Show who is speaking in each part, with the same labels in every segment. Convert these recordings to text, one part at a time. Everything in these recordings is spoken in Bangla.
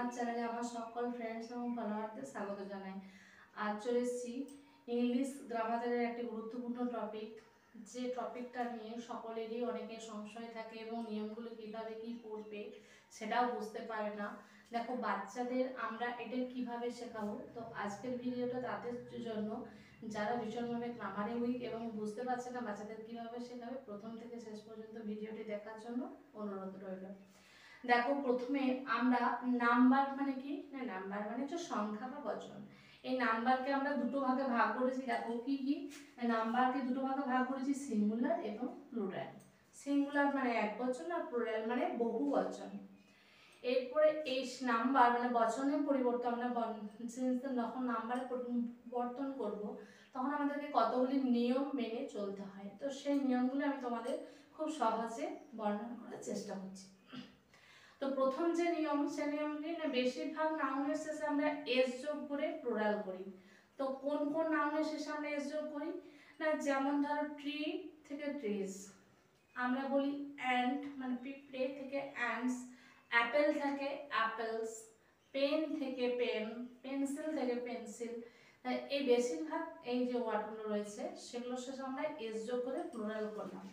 Speaker 1: আমার চ্যানেলে আমার সকল ফ্রেন্ডস এবং ফলোয়ারদের স্বাগত জানাই। আজ চলে এসেছি ইংলিশ গ্রামারের একটি গুরুত্বপূর্ণ টপিক, যে টপিকটা নিয়ে সকলেরই অনেকের সংশয় থাকে এবং নিয়মগুলো কিভাবে কি করবে সেটাও বুঝতে পারে না। দেখো, বাচ্চাদের আমরা এটা কিভাবে শেখাবো, তো আজকের ভিডিওটা তাদের জন্য যারা ভীষণভাবে গ্রামারে উইক এবং বুঝতে পারছে না বাচ্চাদের কিভাবে শেখাবে। প্রথম থেকে শেষ পর্যন্ত ভিডিওটি দেখার জন্য অনুরোধ রইল। দেখো, প্রথমে আমরা নাম্বার মানে কি না, নাম্বার মানে হচ্ছে সংখ্যা বা বচন। এই নাম্বারকে আমরা দুটো ভাগে ভাগ করেছি। দেখো কি কি নাম্বারকে দুটো ভাগে ভাগ করেছি, সিঙ্গুলার এবং প্লুরাল। সিঙ্গুলার মানে এক বচন আর প্লুরাল মানে বহু বচন। এরপরে এই নাম্বার মানে বচনের পরিবর্তন আমরা যখন নাম্বারে পরিবর্তন করব তখন আমাদেরকে কতগুলি নিয়ম মেনে চলতে হয়। তো সেই নিয়মগুলো আমি তোমাদের খুব সহজে বর্ণনা করার চেষ্টা করছি। তো প্রথম যে নিয়ম, সে নিয়মটি না বেশিরভাগ নাউনের শেষে আমরা এস যোগ করে প্লুরাল করি। তো কোন কোন নাউনের শেষে আমরা এস যোগ করি না, যেমন ধরো ট্রি থেকে ট্রিজ, আমরা বলি অ্যান্ট মানে পিঁপড়ে থেকে অ্যান্টস, অ্যাপেল থেকে অ্যাপেলস, পেন থেকে পেন, পেন্সিল থেকে পেন্সিল। এই বেশিরভাগ এই যে ওয়ার্ডগুলো রয়েছে সেগুলোর শেষে আমরা এস যোগ করে প্লুরাল করলাম।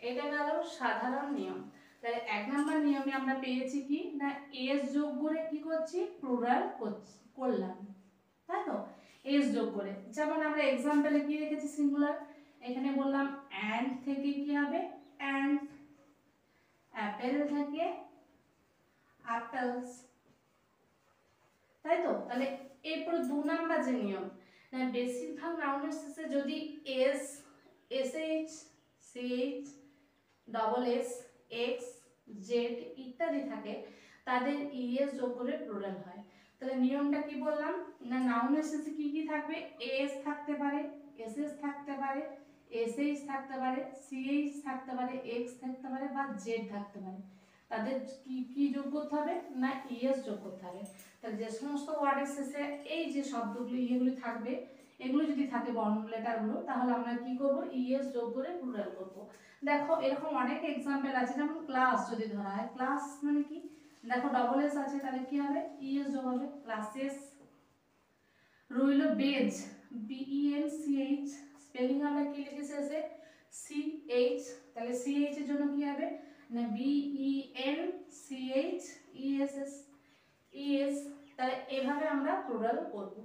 Speaker 1: এটা গেল সাধারণ নিয়ম। তাহলে এক নাম্বার নিয়মে আমরা পেয়েছি কি না, এস যোগ করে কি করছি, প্লুরাল করলাম, তাই তো। এস যোগ করে, যেমন আমরা এক্সাম্পলে কি রেখেছি, সিঙ্গুলার। এখানে বললাম অ্যান্ড থেকে কি হবে, অ্যান্ড, অ্যাপেল থেকে অ্যাপেলস, তাই তো। তাহলে এরপর দু নাম্বার যে নিয়ম, বেশিরভাগ নাউনের শেষে যদি S, SH, CH, double S, X, Z ইত্যাদি থাকে, তাদের ইএস যোগ করে প্লুরাল হয়। তাহলে নিয়মটা কি বললাম না, নাউনের শেষে কি কি থাকবে, এস থাকতে পারে, এসএস থাকতে পারে, এসএইচ থাকতে পারে, সিএইচ থাকতে পারে, এক্স থাকতে পারে বা জেড থাকতে পারে। তাদের কি কি যোগ করতে হবে না, ইএস যোগ করতে হবে। তাহলে যে সমস্ত ওয়ার্ডের শেষে এই যে শব্দগুলো ইয়েগুলি থাকবে, এগুলো যদি থাকে বর্ণ লেটারগুলো, তাহলে আমরা কি করব, ইএস যোগ করে প্লুরাল করব। দেখো এরকম অনেক এক্সাম্পল আছে, যেমন ক্লাস যদি ধরা হয়, ক্লাস মানে কি, দেখো ডবল এস আছে, তাহলে কি হবে, ইএস যোগ হবে, ক্লাসেস। রইল বেঞ্চ, বিইএনসিএইচ, স্পেলিং আমরা কি লিখেছি এসে, সিএইচ, তাহলে সিএইচ এর জন্য কি হবে না, বিইএনসিএইচ ইএসএস, ইএস। তাহলে এভাবে আমরা প্লুরাল করব।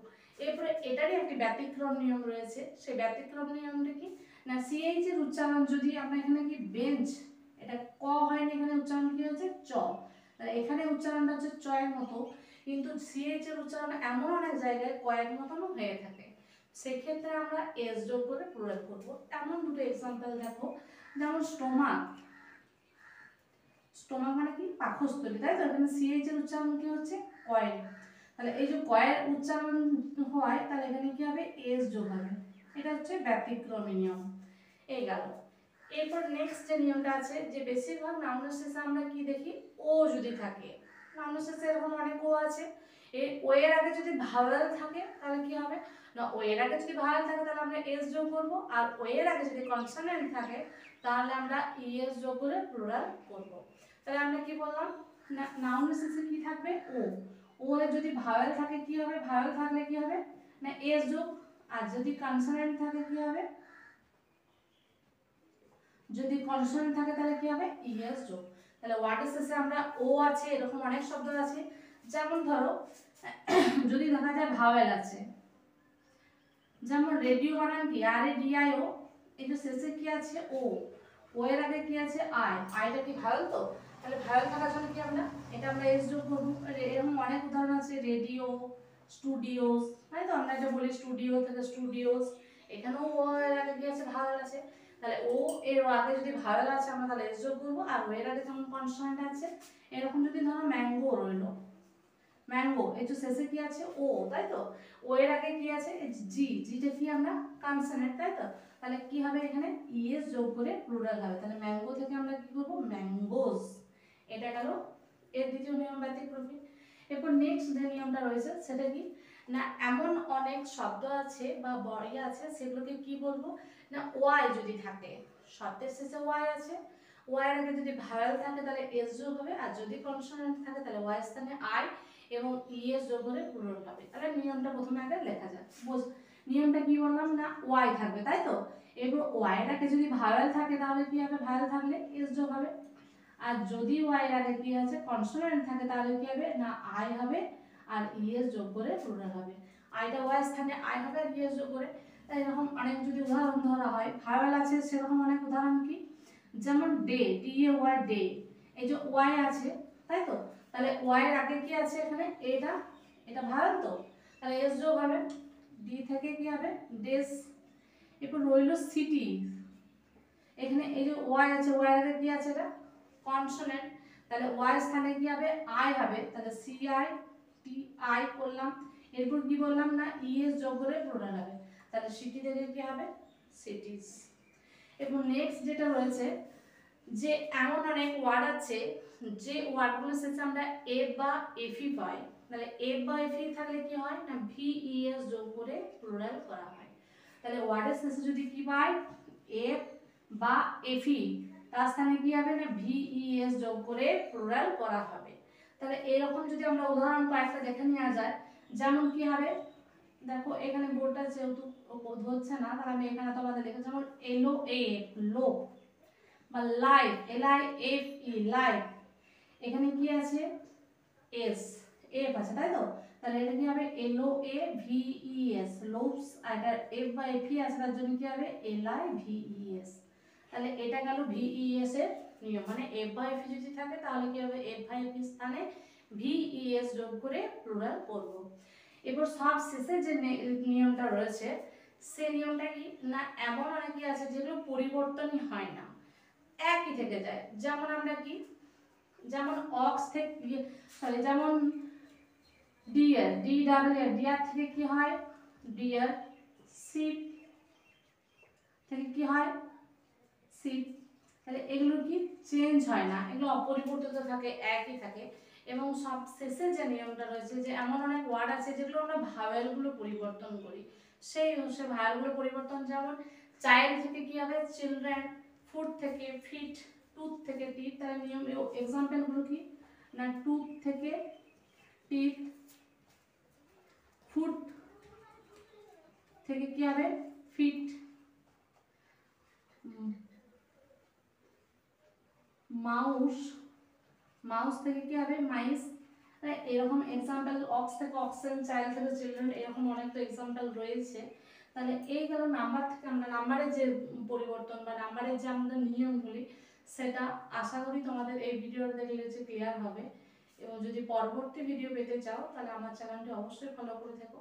Speaker 1: এরপরে এটারই একটি ব্যতিক্রম নিয়ম রয়েছে। সেই ব্যতিক্রম নিয়মটা কি না, সিএইচ এর উচ্চারণ যদি আমরা এখানে কি বেঞ্চ, এটা ক হয়নি, এখানে উচ্চারণ কি হচ্ছে চ, তাহলে এখানে উচ্চারণটা হচ্ছে চ এর মতো, কিন্তু সিএইচ এর উচ্চারণ এমন অনেক জায়গায় ক এর মতনও হয়ে থাকে। সেক্ষেত্রে আমরা এস যোগ করে প্লুরাল করব। এমন দুটো এক্সাম্পল দেখো, যেমন স্টোমাক, স্টোমাক মানে কি পাকস্থলী, তাই তো, এখানে সিএইচ এর উচ্চারণ কি হচ্ছে কয়েল, তাহলে এই যে কয়ের উচ্চারণ হয়, তাহলে এখানে কি হবে, এস যোগ হবে। এটা হচ্ছে ব্যতিক্রমী নিয়ম। এই গেল। এরপর নেক্সট যে নিয়মটা আছে, যে বেশিরভাগ নাউনের শেষে আমরা কি দেখি, ও যদি থাকে, নাউনের শেষে এরকম অনেক ও আছে, এই ও এর আগে যদি ভাওয়েল থাকে তাহলে কি হবে না, ও এর আগে যদি ভাওয়েল থাকে তাহলে আমরা এস যোগ করব, আর ও এর আগে যদি কনসোনেন্ট থাকে তাহলে আমরা ইএস যোগ করে প্লুরাল করব। তাহলে আমরা কি বললাম না, নাউনের শেষে কি থাকবে, ও, ও এর যদি ভাওয়েল থাকে কি হবে, ভাওয়েল থাকলে কি হবে না এস যোগ, আর যদি কনসোনেন্ট থাকে কি হবে, যদি কনসোনেন্ট থাকে তাহলে কি হবে, ইএস যোগ। তাহলে ওয়ার্ডের শেষে আমরা ও আছে, এরকম অনেক শব্দ আছে, যেমন ধরো যদি দেখা যায় ভাওয়েল আছে, যেমন রেডিও বানান কি, আর এ ডি আই ও, এই যে শেষে কি আছে ও, ও এর আগে কি আছে আই, আইটা কি ভাওয়েল, তো তাহলে ভাওয়েল থাকার জন্য কি আমরা এটা আমরা এস যোগ করব। এরকম অনেক উদাহরণ আছে, রেডিও, স্টুডিওস, তাই তো, আমরা এটা বলি স্টুডিও থেকে স্টুডিওস, এখানেও ও এর আগে কি আছে ভাওয়েল আছে, তাহলে ও এর আগে যদি ভাওয়েল আছে আমরা তাহলে এস যোগ করব, আর ও এর আগে যেমন কনসোনেন্ট আছে, এরকম যদি ধরো ম্যাঙ্গো রইলো, ম্যাঙ্গো, এই যে শেষে কি আছে ও, তাই তো, ও এর আগে কি আছে জি, জিটা কি আমরা কনসোনেন্ট, তাই তো, তাহলে কি হবে এখানে ইএস যোগ করে প্লুরাল হবে। তাহলে ম্যাঙ্গো থেকে আমরা কি করব, ম্যাঙ্গোস। এটা গেল এর দ্বিতীয় নিয়ম, ব্যতিক্রমী। এরপর নেক্সট যে নিয়মটা রয়েছে সেটা কি না, এমন অনেক শব্দ আছে বা বড়ি আছে, সেগুলোকে কি বলবো না, ওয়াই যদি থাকে, শব্দের শেষে ওয়াই আছে, ওয়াই এর আগে যদি ভাওয়েল থাকে তাহলে এস যোগ হবে, আর যদি কনসোনেন্ট থাকে তাহলে ওয়াই স্থানে আই, এবং ইএস যোগ করে প্লুরাল হবে। তাহলে নিয়মটা প্রথমে আগে লেখা যাক। নিয়মটা কি বললাম না, ওয়াই থাকবে, তাই তো। এবার ওয়াই এর আগে যদি ভাওয়েল থাকে তাহলে কি হবে, ভাওয়েল থাকলে এস যোগ হবে। আর যদি ওয়াই এর আগে কি আছে, কনসোনেন্ট থাকে তাহলে কি হবে না, আই হবে আর ইএস যোগ করে প্লুরাল হবে। আইটা ওয়াই স্থানে আই হবে আর ইএস যোগ করে। তাই এরকম অনেক যদি উদাহরণ ধরা হয়, ভাওয়েল আছে সেরকম অনেক উদাহরণ কি, যেমন day, T A Y day, এই যে ওয়াই আছে, তাই তো। তাহলে ওয়াই এর আগে কি আছে এখানে, এটা, এটা ভাওয়েল তো, তাহলে এস যোগ হবে, ডি থেকে কি হবে ডেস। এরপর রইল সিটি, এখানে এই যে ওয়াই আছে, ওয়াই এর আগে কি আছে, এটা কনসোনেন্ট, তাহলে ওয়াই স্থানে কি হবে আই হবে, তাহলে সি আই টি আই করলাম। এরপর কি বললাম না, ইএস যোগ করে প্লুরাল হবে, তাহলে সিটি থেকে কি হবে সিটিজ। এবং নেক্সট যেটা রয়েছে, যে এমন অনেক ওয়ার্ড আছে যে ওয়ার্ডগুলো শেষে আমরা এফ বা এফই পাই, তাহলে এফ বা এফই থাকলে কি হয় না, ভিইএস যোগ করে প্লুরাল করা হয়। তাহলে ওয়ার্ডের শেষে যদি কি পাই, এফ বা এফই, তার স্থানে কি হবে না, ভিইএস যোগ করে প্লুরাল করা হবে। তাহলে এরকম যদি আমরা উদাহরণ কয়েকটা দেখে নেওয়া যায়, যেমন কি হবে, দেখো এখানে বোর্ডটা যেহেতু ধরছে না, তাহলে আমি এখানে তোমাদের লিখে, যেমন এলো এফ লো, বা life, L I F in life, এখানে কি আছে এস, এফ আছে, তাই তো। তাহলে এটা কি হবে এল ও A V E S loaves, আর এটা এফ বা এফ ই আছে, তার জন্য কি হবে L I V E S. তাহলে এটা গেল ভি ই এস এর নিয়ম, মানে এফ বা এফ যদি থাকে তাহলে কি হবে এফ বা এফ স্থানে ভি ই এস যোগ করে প্লুরাল করব। এবার সব শেষে যে নিয়মটা রয়েছে, সেই নিয়মটা কি না, এমন অনেকে আছে যেগুলো পরিবর্তনই হয় না, একই থেকে যায়। যেমন আমরা কি, যেমন অক্স থেকে, সরি, যেমন ডিয়ার, ডি ডাবল এর, ডিয়ার থেকে কি হয় ডিয়ার, শিপ থেকে কি হয় শিপ। তাহলে এগুলো কি চেঞ্জ হয় না, এগুলো অপরিবর্তিত থাকে, একই থাকে। এবং সব শেষে যে নিয়মটা রয়েছে, যে এমন অনেক ওয়ার্ড আছে যেগুলো আমরা ভাওয়েলগুলো পরিবর্তন করি, সেই ভাওয়েলগুলো পরিবর্তন, যেমন চাইল্ড থেকে কি হবে চিলড্রেন, ফুড থেকে ফিট, টুথ থেকে টিথ। তাহলে নিয়ম এক্সাম্পলগুলো কি না, টুথ থেকে টিথ, ফুড থেকে কি হবে ফিট, মাউস, মাউস থেকে কি হবে মাইস। এরকম এক্সাম্পল, অক্স থেকে অক্সেন, চাইল্ড থেকে চিলড্রেন, এরকম অনেক তো এক্সাম্পল রয়েছে। তাহলে এই গেল নাম্বার থেকে, আমরা নাম্বারের যে পরিবর্তন বা নাম্বারের যে আমাদের নিয়মগুলি, সেটা আশা করি তোমাদের এই ভিডিও দেখলে যে ক্লিয়ার হবে। এবং যদি পরবর্তী ভিডিও পেতে চাও তাহলে আমার চ্যানেলটি অবশ্যই ফলো করে থেকো।